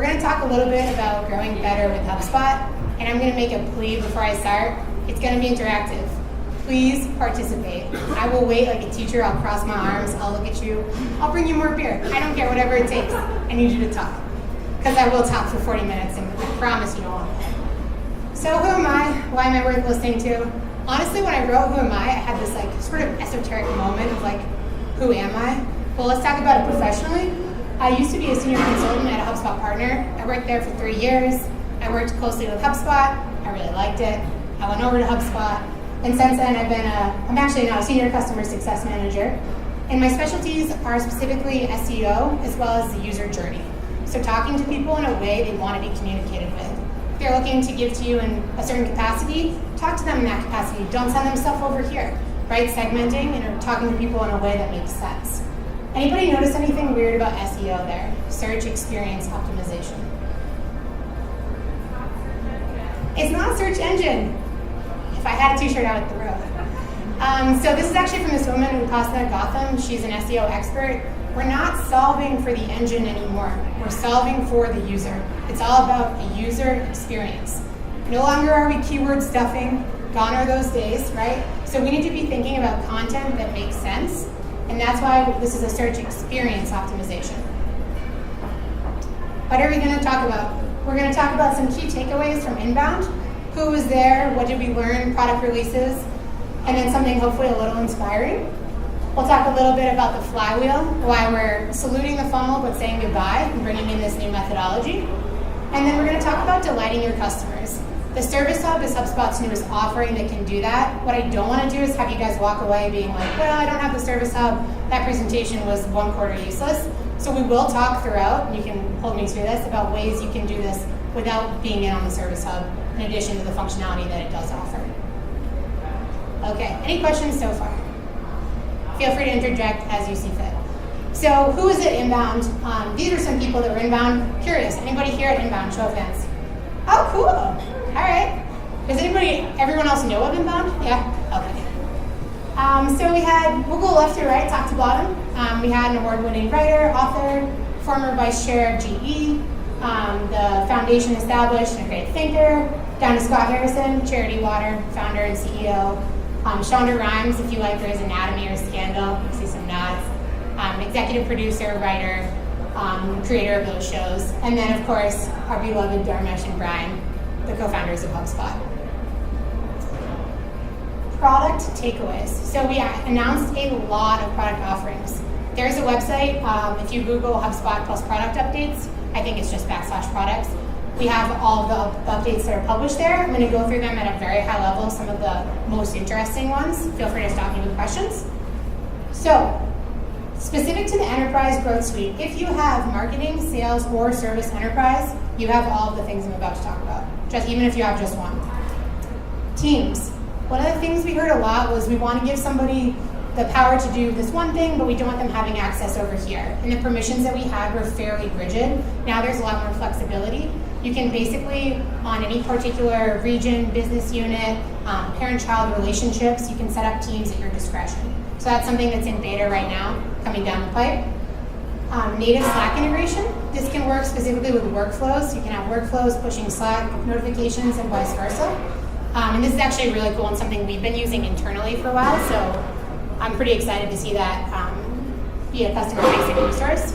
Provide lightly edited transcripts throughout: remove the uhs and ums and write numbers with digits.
going to talk a little bit about growing better with HubSpot, and I'm going to make a plea before I start. It's going to be interactive. Please participate. I will wait like a teacher. I'll cross my arms. I'll look at you. I'll bring you more beer. I don't care, whatever it takes. I need you to talk, because I will talk for 40 minutes, and I promise you don't want to. So who am I? Why am I worth listening to? Honestly, when I wrote Who Am I had this like sort of esoteric moment of like, who am I? Well, let's talk about it professionally. I used to be a senior consultant at a HubSpot partner. I worked there for 3 years. I worked closely with HubSpot. I really liked it. I went over to HubSpot. And since then, I'm actually now a senior customer success manager. And my specialties are specifically SEO as well as the user journey. So talking to people in a way they want to be communicated with. If they're looking to give to you in a certain capacity, talk to them in that capacity. Don't send them stuff over here, right? Segmenting and talking to people in a way that makes sense. Anybody notice anything weird about SEO there? Search experience optimization. It's not a search engine. If I had a t-shirt, I would throw it. So this is actually from this woman in Costa Gotham. She's an SEO expert. We're not solving for the engine anymore. We're solving for the user. It's all about a user experience. No longer are we keyword stuffing. Gone are those days, right? So we need to be thinking about content that makes sense. And that's why this is a search experience optimization. What are we going to talk about? We're going to talk about some key takeaways from inbound. Who was there? What did we learn? Product releases. And then something hopefully a little inspiring. We'll talk a little bit about the flywheel, why we're saluting the funnel but saying goodbye and bringing in this new methodology. And then we're going to talk about delighting your customers. The ServiceHub is HubSpot's newest offering that can do that. What I don't want to do is have you guys walk away being like, well, I don't have the ServiceHub. That presentation was 1 quarter useless. So we will talk throughout, and you can hold me to this, about ways you can do this without being in on the ServiceHub, in addition to the functionality that it does offer. Okay, any questions so far? Feel free to interject as you see fit. So who is at Inbound? These are some people that were inbound. Curious, anybody here at Inbound? Show of hands. Oh, cool. All right. Does everyone else know of Inbound? Yeah? Okay. So we had, we'll go left to right, top to bottom. We had an award-winning writer, author, former vice chair of GE, the foundation established and a great thinker, down to Scott Harrison, Charity Water, founder and CEO. Shonda Rhimes, if you like Grey's Anatomy or Scandal, you see some nods. Executive producer, writer, creator of those shows. And then, of course, our beloved Dharmesh and Brian, the co-founders of HubSpot. Product takeaways. So we announced a lot of product offerings. There's a website. If you Google HubSpot plus product updates, I think it's just /products. We have all of the updates that are published there. I'm going to go through them at a very high level, some of the most interesting ones. Feel free to stop me with questions. So, specific to the Enterprise Growth Suite, if you have marketing, sales, or service enterprise, you have all of the things I'm about to talk about, just even if you have just one. Teams. One of the things we heard a lot was we want to give somebody the power to do this one thing, but we don't want them having access over here. And the permissions that we had were fairly rigid. Now there's a lot more flexibility. You can basically, on any particular region, business unit, parent-child relationships, you can set up teams at your discretion. So that's something that's in beta right now, coming down the pipe. Native Slack integration. This can work specifically with workflows. You can have workflows pushing Slack notifications and vice versa. And this is actually really cool and something we've been using internally for a while, so I'm pretty excited to see that be a customer-facing resource.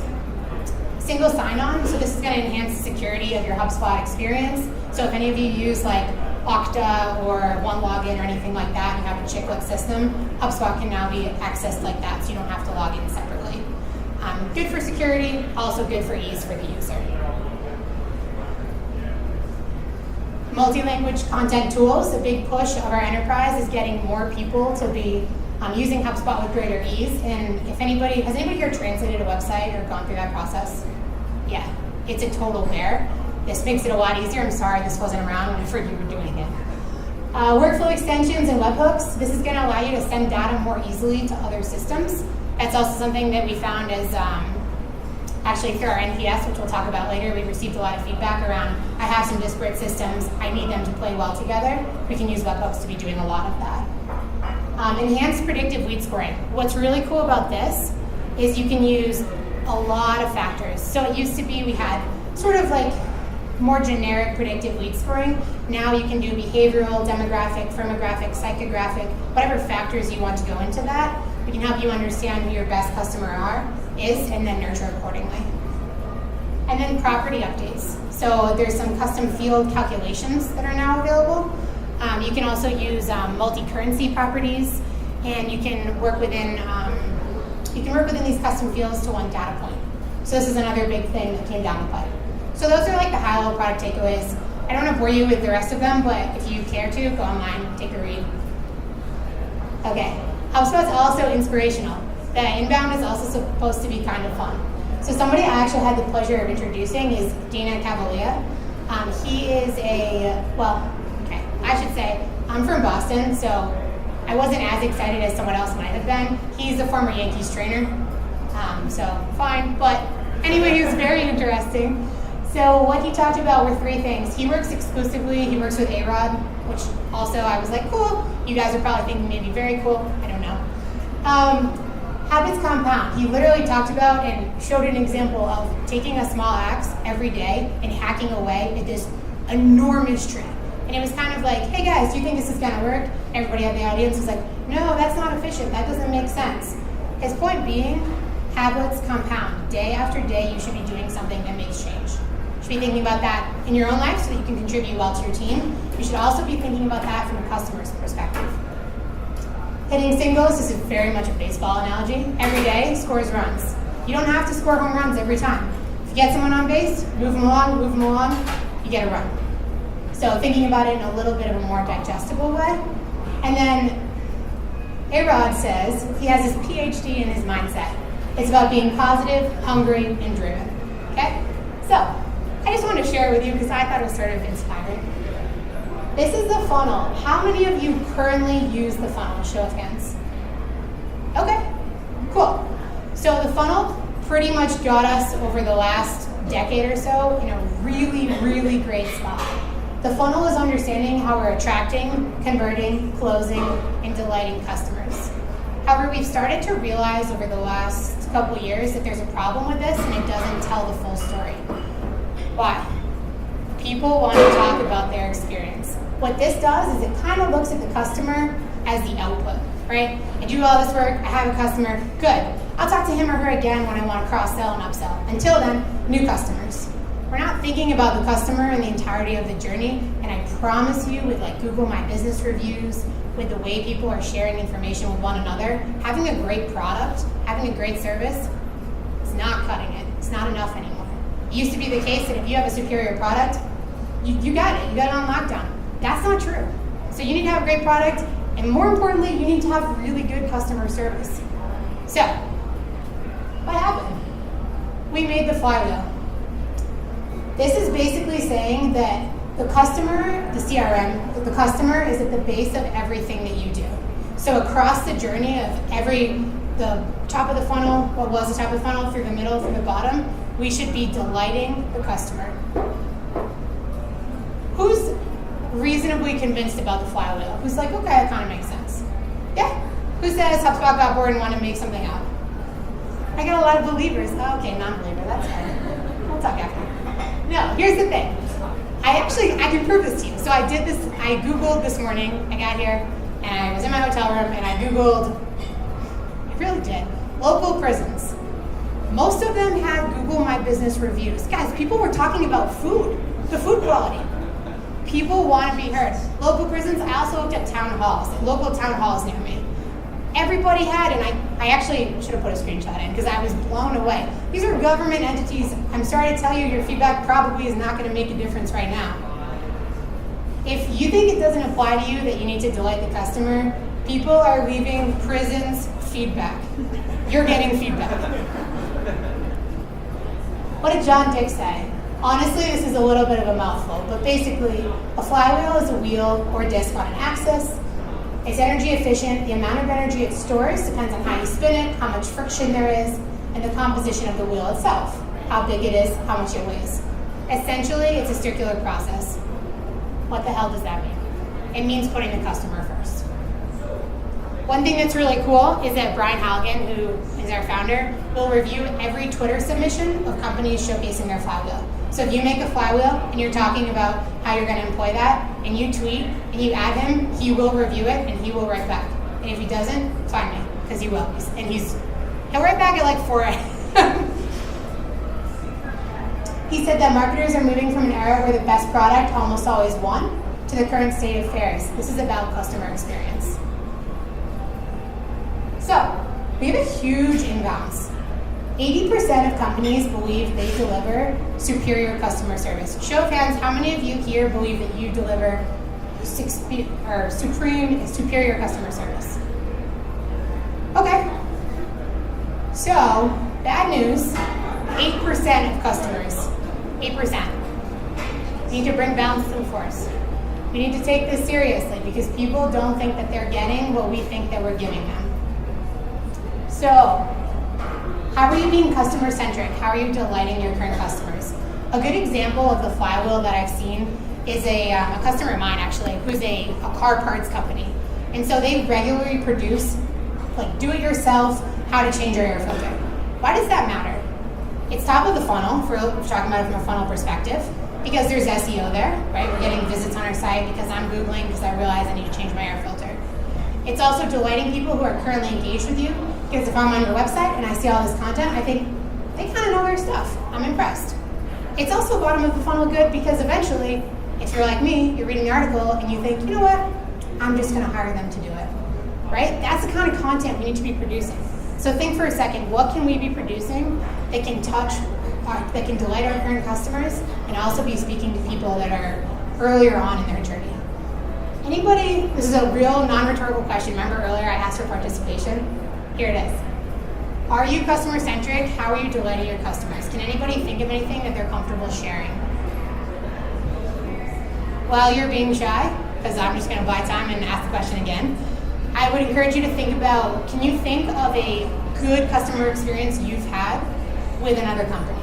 Single sign-on, so this is going to enhance the security of your HubSpot experience. So if any of you use like Okta or OneLogin or anything like that, and you have a chiclet system, HubSpot can now be accessed like that, so you don't have to log in separately. Good for security, also good for ease for the user. Multi-language content tools, a big push of our enterprise is getting more people to be using HubSpot with greater ease. And if anybody, has anybody here translated a website or gone through that process? Yeah, it's a total bear. This makes it a lot easier. I'm sorry this wasn't around when I heard you were doing it. Workflow extensions and webhooks. This is going to allow you to send data more easily to other systems. That's also something that we found is actually through our NPS, which we'll talk about later. We received a lot of feedback around, I have some disparate systems, I need them to play well together. We can use webhooks to be doing a lot of that. Enhanced predictive lead scoring. What's really cool about this is you can use a lot of factors. So it used to be we had sort of like more generic predictive lead scoring. Now you can do behavioral, demographic, firmographic, psychographic, whatever factors you want to go into that. We can help you understand who your best customer is and then nurture accordingly. And then property updates. So there's some custom field calculations that are now available. You can also use multi-currency properties, and you can work within these custom fields to one data point. So this is another big thing that came down the pipe. So those are like the high-level product takeaways. I don't want to bore you with the rest of them, but if you care to, go online, take a read. Okay, HubSpot's also inspirational. The inbound is also supposed to be kind of fun. So somebody I actually had the pleasure of introducing is Cavalia. He is I should say, I'm from Boston, so I wasn't as excited as someone else might have been. He's a former Yankees trainer, so fine. But anyway, he was very interesting. So what he talked about were three things. He works with A-Rod, which also I was like, cool. You guys are probably thinking maybe very cool. I don't know. Habits compound. He literally talked about and showed an example of taking a small axe every day and hacking away at this enormous tree. And it was kind of like, hey guys, do you think this is gonna work? Everybody at the audience was like, no, that's not efficient. That doesn't make sense. His point being, habits compound. Day after day, you should be doing something that makes change. You should be thinking about that in your own life so that you can contribute well to your team. You should also be thinking about that from a customer's perspective. Hitting singles, this is very much a baseball analogy. Every day, scores runs. You don't have to score home runs every time. If you get someone on base, move them along, you get a run. So thinking about it in a little bit of a more digestible way. And then A-Rod says he has his PhD in his mindset. It's about being positive, hungry, and driven. Okay? So I just wanted to share it with you because I thought it was sort of inspiring. This is the funnel. How many of you currently use the funnel? Show of hands. Okay, cool. So the funnel pretty much got us over the last decade or so in a really, really great spot. The funnel is understanding how we're attracting, converting, closing, and delighting customers. However, we've started to realize over the last couple of years that there's a problem with this and it doesn't tell the full story. Why? People want to talk about their experience. What this does is it kind of looks at the customer as the output, right? I do all this work, I have a customer, good. I'll talk to him or her again when I want to cross-sell and upsell. Until then, new customers. We're not thinking about the customer and the entirety of the journey, and I promise you with like Google My Business reviews, with the way people are sharing information with one another, having a great product, having a great service, it's not cutting it. It's not enough anymore. It used to be the case that if you have a superior product, you got it. You got it on lockdown. That's not true. So you need to have a great product, and more importantly, you need to have really good customer service. So, what happened? We made the flywheel. This is basically saying that the customer, the CRM, the customer is at the base of everything that you do. So across the journey of the top of the funnel, what was the top of the funnel, through the middle, through the bottom, we should be delighting the customer. Who's reasonably convinced about the flywheel? Who's like, okay, that kind of makes sense? Yeah? Who says HubSpot got bored and wanted to make something up? I got a lot of believers. Oh, okay, non-believer, that's fine. We'll talk after. No, here's the thing. I can prove this to you. So I did this, I Googled this morning, I got here, and I was in my hotel room, and I Googled, I really did, local prisons. Most of them had Google My Business reviews. Guys, people were talking about food, the food quality. People want to be heard. Local prisons, I also looked at town halls, local town halls near me. Everybody had, and I actually should have put a screenshot in because I was blown away. These are government entities. I'm sorry to tell you, your feedback probably is not going to make a difference right now. If you think it doesn't apply to you that you need to delight the customer, people are leaving prisons feedback. You're getting feedback. What did John Dick say? Honestly, this is a little bit of a mouthful, but basically, a flywheel is a wheel or disc on an axis. It's energy efficient. The amount of energy it stores depends on how you spin it, how much friction there is, and the composition of the wheel itself, how big it is, how much it weighs. Essentially, it's a circular process. What the hell does that mean? It means putting the customer first. One thing that's really cool is that Brian Halligan, who is our founder, will review every Twitter submission of companies showcasing their flywheel. So if you make a flywheel and you're talking about how you're going to employ that, and you tweet and you add him, he will review it and he will write back. And if he doesn't, find me, because he will. He'll write back at like 4 a.m. He said that marketers are moving from an era where the best product almost always won to the current state of affairs. This is about customer experience. So, we have a huge imbalance. 80% of companies believe they deliver superior customer service. Show of hands, how many of you here believe that you deliver superior customer service? Okay. So, bad news, 8% of customers, 8%. We need to bring balance to the force. We need to take this seriously because people don't think that they're getting what we think that we're giving them. So, how are you being customer-centric? How are you delighting your current customers? A good example of the flywheel that I've seen is a customer of mine, actually, who's a car parts company. And so they regularly produce, like, do-it-yourself, how to change your air filter. Why does that matter? It's top of the funnel, if we're talking about it from a funnel perspective, because there's SEO there, right? We're getting visits on our site because I'm Googling because I realize I need to change my air filter. It's also delighting people who are currently engaged with you, because if I'm on your website and I see all this content, I think they kind of know their stuff. I'm impressed. It's also bottom of the funnel good because eventually, if you're like me, you're reading the article and you think, you know what, I'm just going to hire them to do it, right? That's the kind of content we need to be producing. So think for a second, what can we be producing that can that can delight our current customers and also be speaking to people that are earlier on in their journey? Anybody, this is a real non-rhetorical question. Remember earlier I asked for participation? Here it is. Are you customer-centric? How are you delighting your customers? Can anybody think of anything that they're comfortable sharing? While you're being shy, because I'm just going to buy time and ask the question again, I would encourage you to think about, can you think of a good customer experience you've had with another company?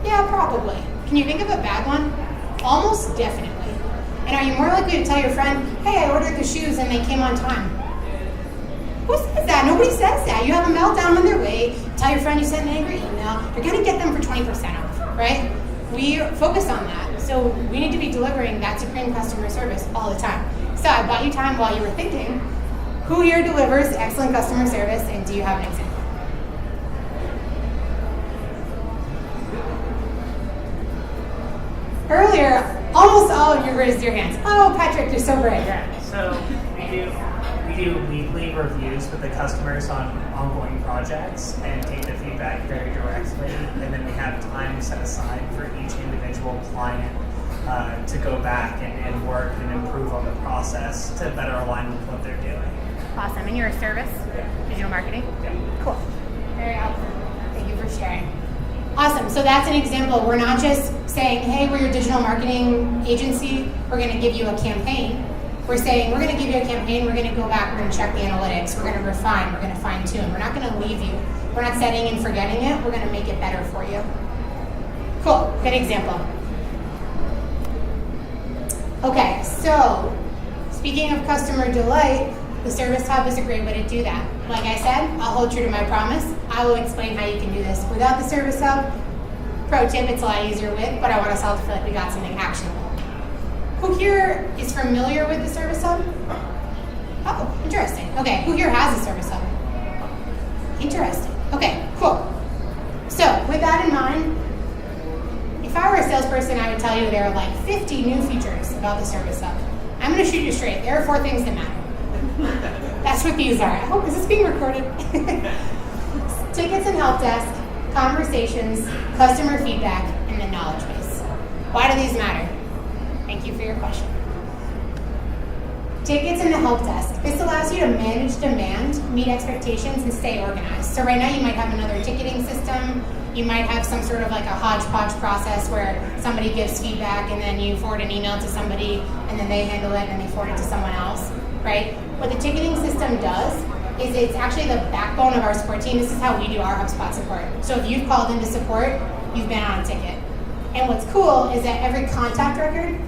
Yeah, probably. Can you think of a bad one? Almost definitely. And are you more likely to tell your friend, hey, I ordered the shoes and they came on time? Who says that? Nobody says that. You have a meltdown on their way, tell your friend you sent an angry email, you're going to get them for 20% off, right? We focus on that. So we need to be delivering that supreme customer service all the time. So I bought you time while you were thinking, who here delivers excellent customer service, and do you have an example? Earlier, almost all of you raised your hands. Oh, Patrick, you're so brave. Yeah, so we do weekly reviews with the customers on ongoing projects and take the feedback very directly, and then we have time set aside for each individual client to go back and work and improve on the process to better align with what they're doing. Awesome. And you're a service? Yeah. Digital marketing? Yeah. Cool. Very helpful. Thank you for sharing. Awesome. So that's an example. We're not just saying, hey, we're your digital marketing agency, we're going to give you a campaign. We're saying, we're going to give you a campaign, we're going to go back, we're going to check the analytics, we're going to refine, we're going to fine tune. We're not going to leave you. We're not setting and forgetting it, we're going to make it better for you. Cool. Good example. Okay, so speaking of customer delight, the ServiceHub is a great way to do that. Like I said, I'll hold true to my promise. I will explain how you can do this without the ServiceHub. Pro tip, it's a lot easier with, but I want us all to feel like we got something actionable. Who here is familiar with the ServiceHub? Oh, interesting. Okay, who here has a ServiceHub? Interesting. Okay, cool. So, with that in mind, if I were a salesperson, I would tell you there are like 50 new features about the ServiceHub. I'm going to shoot you straight. There are 4 things that matter. That's what these are. I hope, is this being recorded? Tickets and help desk, conversations, customer feedback, and the knowledge base. Why do these matter? Thank you for your question. Tickets and the help desk. This allows you to manage demand, meet expectations, and stay organized. So right now you might have another ticketing system. You might have some sort of like a hodgepodge process where somebody gives feedback and then you forward an email to somebody and then they handle it and they forward it to someone else, right? What the ticketing system does is it's actually the backbone of our support team. This is how we do our HubSpot support. So if you've called into support, you've been on a ticket. And what's cool is that every contact record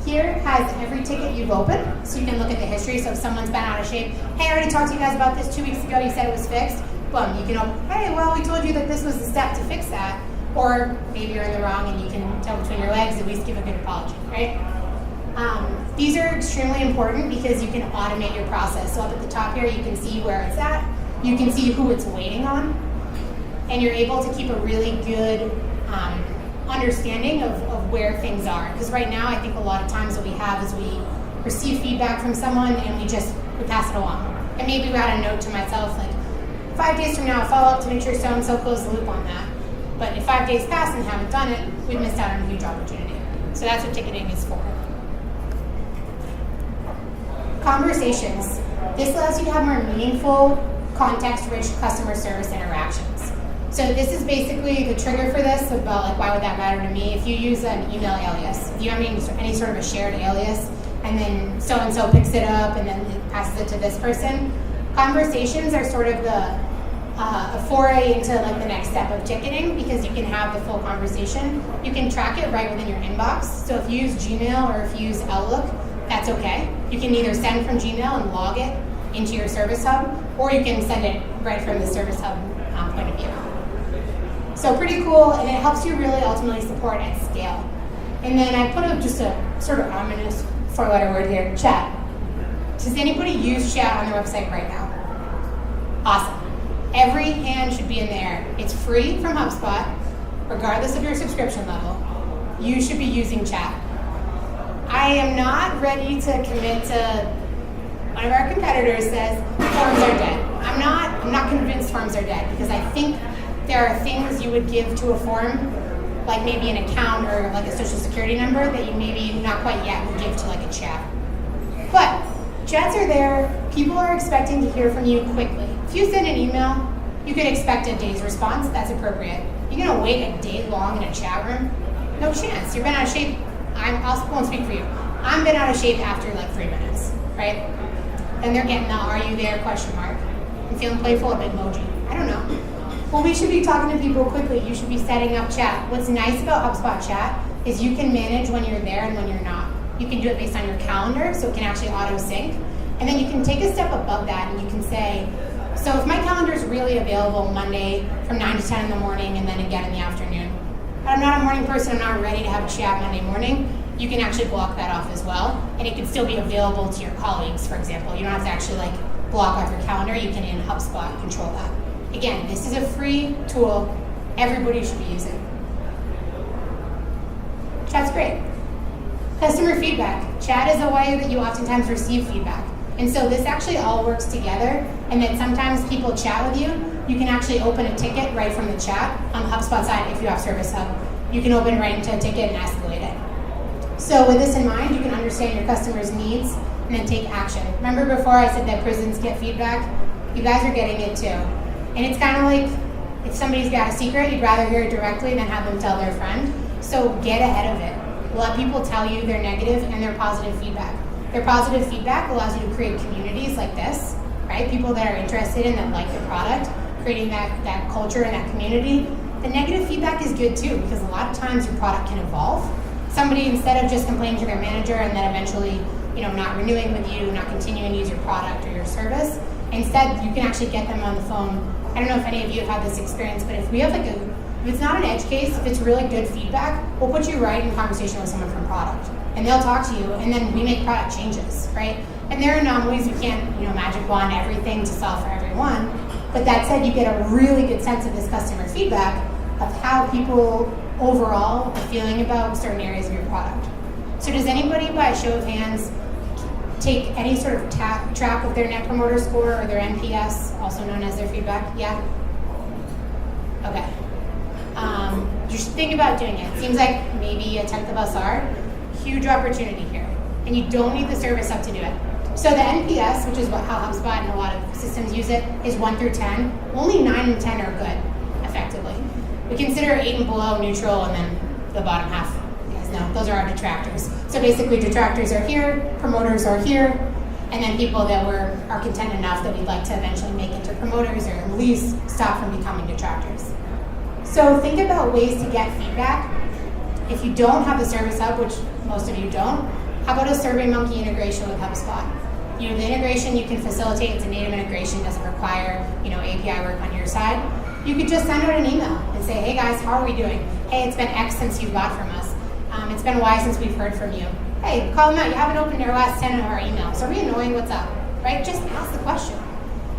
here has every ticket you've opened, so you can look at the history. So if someone's been out of shape, hey, I already talked to you guys about this 2 weeks ago, you said it was fixed. Boom, you can open, hey, well, we told you that this was the step to fix that. Or maybe you're in the wrong and you can tell between your legs, at least give a good apology, right? These are extremely important because you can automate your process. So up at the top here, you can see where it's at. You can see who it's waiting on. And you're able to keep a really good understanding of where things are. Because right now, I think a lot of times what we have is we receive feedback from someone and we pass it along. And maybe we add a note to myself, like, 5 days from now, I'll follow up to make sure so-and-so closed the loop on that. But if 5 days pass and haven't done it, we've missed out on a huge opportunity. So that's what ticketing is for. Conversations. This allows you to have more meaningful, context-rich customer service interactions. So this is basically the trigger for this about like, why would that matter to me? If you use an email alias, if you have any sort of a shared alias, and then so-and-so picks it up and then it passes it to this person, conversations are sort of a foray into like the next step of ticketing because you can have the full conversation. You can track it right within your inbox. So if you use Gmail or if you use Outlook, that's okay. You can either send from Gmail and log it into your ServiceHub, or you can send it right from the ServiceHub point of view. So pretty cool, and it helps you really ultimately support at scale. And then I put just a sort of ominous four-letter word here, chat. Does anybody use chat on their website right now? Awesome. Every hand should be in the air. It's free from HubSpot, regardless of your subscription level. You should be using chat. I am not ready to commit to one of our competitors says forms are dead. I'm not convinced forms are dead because I think there are things you would give to a form, like maybe an account or like a social security number that you maybe not quite yet would give to like a chat. But chats are there. People are expecting to hear from you quickly. If you send an email, you could expect a day's response. That's appropriate. You're gonna wait a day long in a chat room? No chance. You've been out of shape. I won't speak for you. I've been out of shape after like 3 minutes, right? And they're getting the "Are you there?" question mark. I'm feeling playful, a bit emoji. I don't know. Well, we should be talking to people quickly. You should be setting up chat. What's nice about HubSpot Chat is you can manage when you're there and when you're not. You can do it based on your calendar, so it can actually auto-sync. And then you can take a step above that and you can say, so if my calendar is really available Monday from 9 to 10 in the morning and then again in the afternoon, but I'm not a morning person, I'm not ready to have a chat Monday morning, you can actually block that off as well. And it can still be available to your colleagues, for example. You don't have to actually like block off your calendar. You can in HubSpot control that. Again, this is a free tool everybody should be using. Chat's great. Customer feedback. Chat is a way that you oftentimes receive feedback. And so this actually all works together, and then sometimes people chat with you. You can actually open a ticket right from the chat on the HubSpot side if you have ServiceHub. You can open right into a ticket and escalate it. So with this in mind, you can understand your customer's needs and then take action. Remember before I said that prisons get feedback? You guys are getting it too. And it's kind of like if somebody's got a secret, you'd rather hear it directly than have them tell their friend. So get ahead of it. Let people tell you their negative and their positive feedback. Their positive feedback allows you to create communities like this, right? People that are interested in, that like the product, creating that culture and that community. The negative feedback is good too, because a lot of times your product can evolve. Somebody, instead of just complaining to their manager and then eventually, not renewing with you, not continuing to use your product or your service, instead you can actually get them on the phone. I don't know if any of you have had this experience, but if we have if it's not an edge case, if it's really good feedback, we'll put you right in conversation with someone from product. And they'll talk to you, and then we make product changes, right? And there are anomalies, we can't, magic wand everything to solve for everyone. But that said, you get a really good sense of this customer feedback of how people overall are feeling about certain areas of your product. So does anybody, by a show of hands, take any sort of track of their Net Promoter Score or their NPS, also known as their feedback? Yeah? Okay. Just think about doing it. Seems like maybe a tenth of us are. Huge opportunity here. And you don't need the ServiceHub to do it. So the NPS, which is how HubSpot and a lot of systems use it, is 1 through 10. Only 9 and 10 are good, effectively. We consider 8 and below neutral, and then the bottom half, you guys know, those are our detractors. So basically detractors are here, promoters are here, and then people that are content enough that we'd like to eventually make into promoters or at least stop from becoming detractors. So think about ways to get feedback. If you don't have the ServiceHub, which most of you don't, how about a SurveyMonkey integration with HubSpot? The integration you can facilitate, it's a native integration, doesn't require API work on your side. You could just send out an email and say, hey guys, how are we doing? Hey, it's been X since you bought from us. It's been Y since we've heard from you. Hey, call them out. You haven't opened your last 10 of our emails. Are we annoying? What's up? Right? Just ask the question.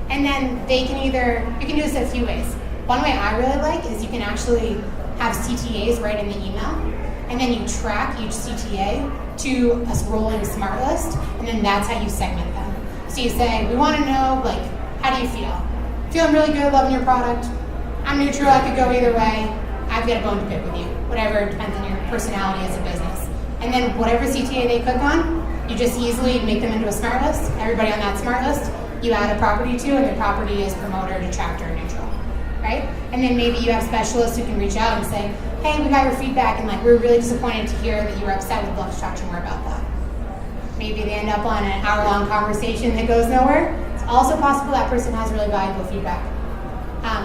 And then they can you can do this a few ways. One way I really like is you can actually have CTAs right in the email, and then you track each CTA to a rolling smart list, and then that's how you segment them. So you say, we want to know, like, how do you feel? Feeling really good, loving your product. I'm neutral, I could go either way. I've got a bone to pick with you. Whatever, depends on your personality as a business. And then whatever CTA they click on, you just easily make them into a smart list. Everybody on that smart list, you add a property to, and the property is promoter, detractor, neutral, right? And then maybe you have specialists who can reach out and say, hey, we got your feedback, and like we're really disappointed to hear that you were upset. We'd love to talk to you more about that. Maybe they end up on an hour-long conversation that goes nowhere. It's also possible that person has really valuable feedback.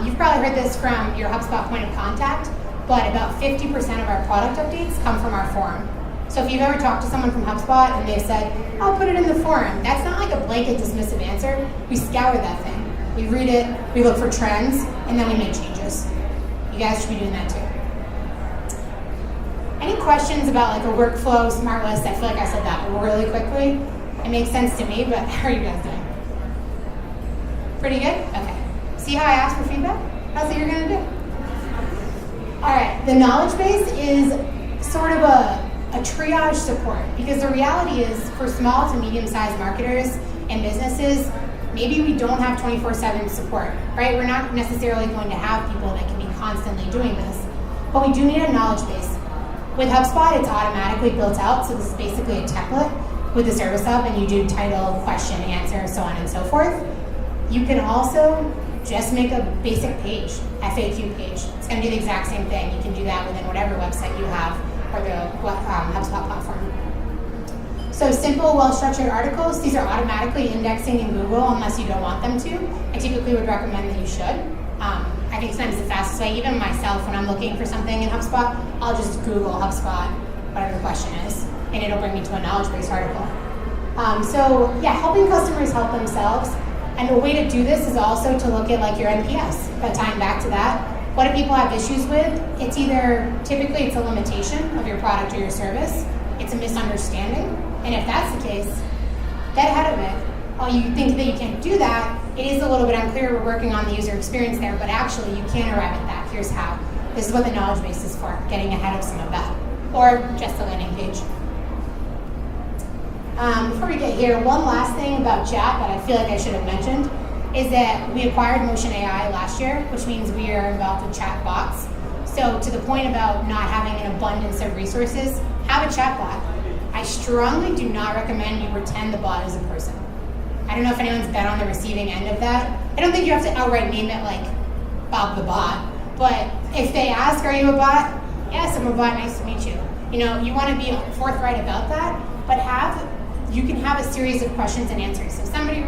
You've probably heard this from your HubSpot point of contact, but about 50% of our product updates come from our forum. So if you've ever talked to someone from HubSpot and they've said, I'll put it in the forum, that's not like a blanket dismissive answer. We scour that thing. We read it, we look for trends, and then we make changes. You guys should be doing that too. Any questions about like a workflow, smart list? I feel like I said that really quickly. It makes sense to me, but how are you guys doing? Pretty good? Okay. See how I asked for feedback? That's what you're gonna do. All right, the knowledge base is sort of a triage support, because the reality is for small to medium-sized marketers and businesses, maybe we don't have 24/7 support, right? We're not necessarily going to have people that can be constantly doing this, but we do need a knowledge base. With HubSpot, it's automatically built out, so this is basically a template with the ServiceHub, and you do title, question, answer, so on and so forth. You can also just make a basic page, FAQ page. It's going to do the exact same thing. You can do that within whatever website you have or the HubSpot platform. So simple, well-structured articles, these are automatically indexing in Google unless you don't want them to. I typically would recommend that you should. I think sometimes the fastest way, even myself, when I'm looking for something in HubSpot, I'll just Google HubSpot, whatever the question is, and it'll bring me to a knowledge-based article. So yeah, helping customers help themselves. And a way to do this is also to look at like your NPS, but tying back to that, what do people have issues with? It's typically it's a limitation of your product or your service. It's a misunderstanding. And if that's the case, get ahead of it. While you think that you can't do that, it is a little bit unclear. We're working on the user experience there, but actually you can arrive at that. Here's how. This is what the knowledge base is for, getting ahead of some of that. Or just a landing page. Before we get here, one last thing about chat that I feel like I should have mentioned is that we acquired Motion AI last year, which means we are involved with chat bots. So to the point about not having an abundance of resources, have a chat bot. I strongly do not recommend you pretend the bot is a person. I don't know if anyone's been on the receiving end of that. I don't think you have to outright name it like Bob the bot, but if they ask, are you a bot? Yes, I'm a bot, nice to meet you. You want to be forthright about that, but you can have a series of questions and answers. So somebody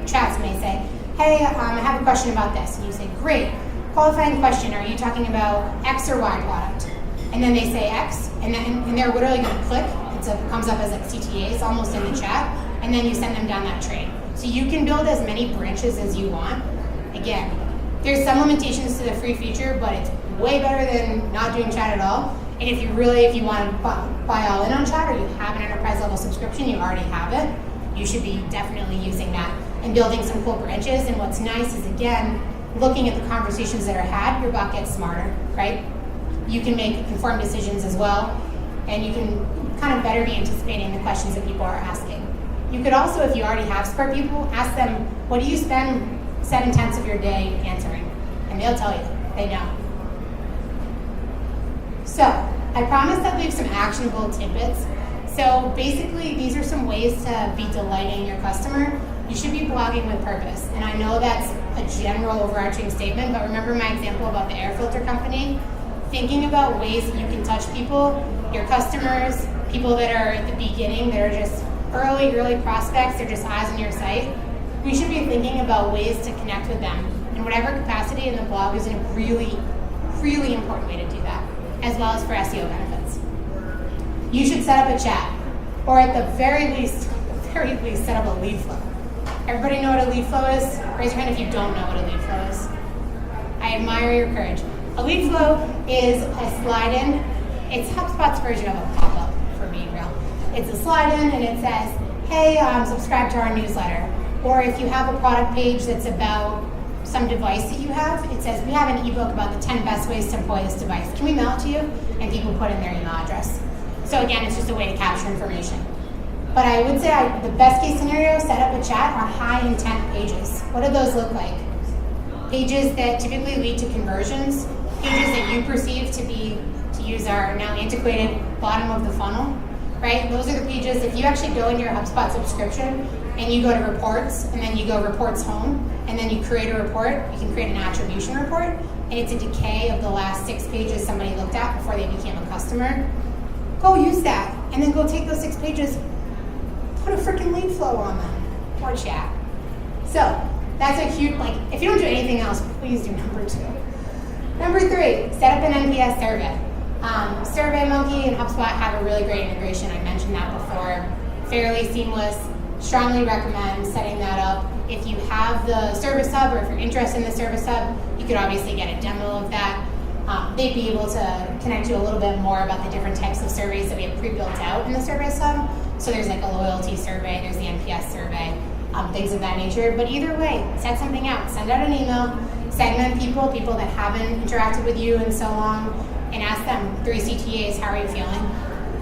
chats and they say, hey, I have a question about this. And you say, great, qualifying question, are you talking about X or Y product? And then they say X, and they're literally going to click. It comes up as like CTAs almost in the chat, and then you send them down that train. So you can build as many branches as you want. Again, there's some limitations to the free feature, but it's way better than not doing chat at all. And if you want to buy all in on chat, or you have an enterprise level subscription, you already have it, you should be definitely using that and building some cool branches. And what's nice is, again, looking at the conversations that are had, your bot gets smarter, right? You can make informed decisions as well, and you can kind of better be anticipating the questions that people are asking. You could also, if you already have smart people, ask them, what do you spend 7/10 of your day answering? And they'll tell you, they know. So, I promised I'd leave some actionable tidbits. So basically, these are some ways to be delighting your customer. You should be blogging with purpose. And I know that's a general overarching statement, but remember my example about the air filter company? Thinking about ways that you can touch people, your customers, people that are at the beginning, that are just early prospects, they're just eyes on your site. We should be thinking about ways to connect with them in whatever capacity, and the blog is a really, really important way to do that, as well as for SEO benefits. You should set up a chat, or at the very least, set up a lead flow. Everybody know what a lead flow is? Raise your hand if you don't know what a lead flow is. I admire your courage. A lead flow is a slide in. It's HubSpot's version of a pop-up, for being real. It's a slide in and it says, hey, subscribe to our newsletter. Or if you have a product page that's about some device that you have, it says, we have an ebook about the 10 best ways to employ this device. Can we mail it to you? And people put in their email address. So again, it's just a way to capture information. But I would say the best case scenario, set up a chat on high intent pages. What do those look like? Pages that typically lead to conversions, pages that you perceive to be, to use our now antiquated bottom of the funnel, right? Those are the pages, if you actually go into your HubSpot subscription and you go to reports and then you go reports home and then you create a report, you can create an attribution report and it's a decay of the last 6 pages somebody looked at before they became a customer. Go use that and then go take those 6 pages, put a freaking lead flow on them or chat. So that's a huge, like, if you don't do anything else, please do number 2. Number 3, set up an NPS survey. SurveyMonkey and HubSpot have a really great integration. I mentioned that before. Fairly seamless. Strongly recommend setting that up. If you have the ServiceHub or if you're interested in the ServiceHub, you could obviously get a demo of that. They'd be able to connect you a little bit more about the different types of surveys that we have pre-built out in the ServiceHub. So there's like a loyalty survey, there's the NPS survey, things of that nature. But either way, set something out. Send out an email, segment people that haven't interacted with you in so long, and ask them 3 CTAs, how are you feeling?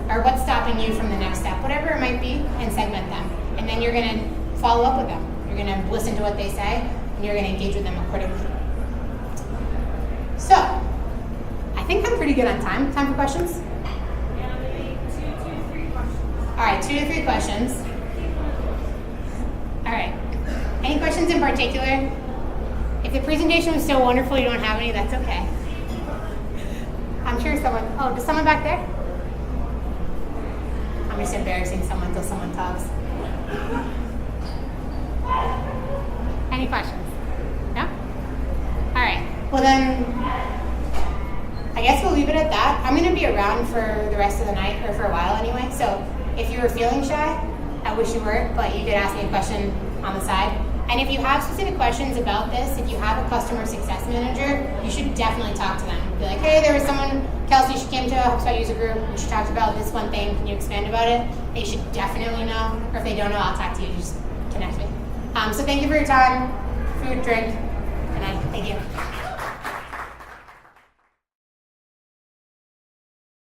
Or what's stopping you from the next step, whatever it might be, and segment them. And then you're gonna follow up with them. You're gonna listen to what they say, and you're gonna engage with them accordingly. So, I think I'm pretty good on time. Time for questions? Yeah, maybe 2 to 3 questions. All right, 2 to 3 questions. All right. Any questions in particular? If the presentation was so wonderful you don't have any, that's okay. I'm sure someone, does someone back there? I'm just embarrassing someone until someone talks. Any questions? No? All right. Well then, I guess we'll leave it at that. I'm going to be around for the rest of the night, or for a while anyway. So if you were feeling shy, I wish you weren't, but you could ask me a question on the side. And if you have specific questions about this, if you have a customer success manager, you should definitely talk to them. Be like, hey, there was someone, Kelsey, she came to a HubSpot user group and she talked about this one thing. Can you expand about it? They should definitely know. Or if they don't know, I'll talk to you. Just connect me. So thank you for your time, food, drink, and thank you.